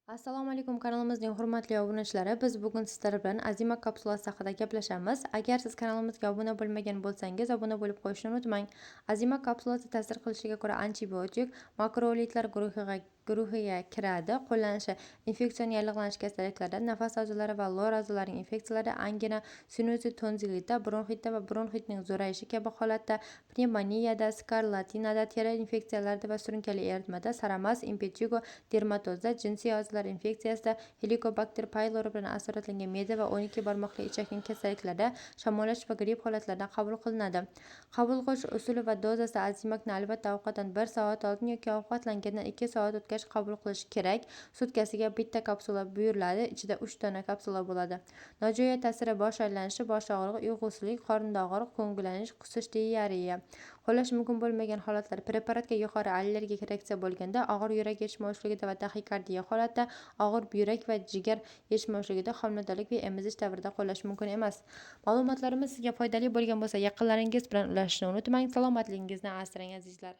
Assalomu alaykum, kanalimizning hurmatli obunachilari. Biz bugun sizlar bilan Azima kapsulasi haqida gaplashamiz. Agar siz kanalimizga obuna bo'lmagan bo'lsangiz, obuna bo'lib qo'yishni unutmang. Azima kapsulasi ta'sir qilishiga ko'ra antibiotik, makrolitlar guruhiga kiradi. Qo'llanishi infeksion yallig'lanish kasalliklari, nafas a'zolari va lor a'zolarining infeksiyalari, angina, sinuzit, tonzillitda, bronxitda va bronxitning zo'rayishi kabi holatda, pnevmoniyada, skarlatinada, teri infeksiyalarida va surunkali eritmada, saramas, impetigo, dermatozda, jinsiy a'zolar infeksiyasida, helikobakter pylori bilan asoratlangan me'da va 12 barmoqli ichakning kasalliklarida, shamollash va gripp holatlarida qabul qilinadi. Qabul qilish usuli va dozasi: Azimakni albatta ovqatdan 1 soat oldin yoki ovqatlangandan 2 soat o'tgach qabul qilish kerak. Sutkasiga bitta kapsula buyuriladi. Ichida 3 dona kapsula bo'ladi. Nojo'ya ta'siri: bosh aylanishi, bosh og'rig'i, uyg'usizlik, qorinda og'riq, ko'ngillanish, qusish, diareya. Qo'llash mumkin bo'lmagan holatlar: preparatga yuqori allergik reaksiya bo'lganda, og'ir yurak yetishmovchiligida va taxikardiya holatda, og'ir buyrak va jigar yetishmovchiligida, homiladorlik va emizish davrida qo'llash mumkin emas. Ma'lumotlarimiz sizga foydali bo'lgan bo'lsa, yaqinlaringiz bilan ulashishni unutmang. Salomatligingizni asrang, azizlar.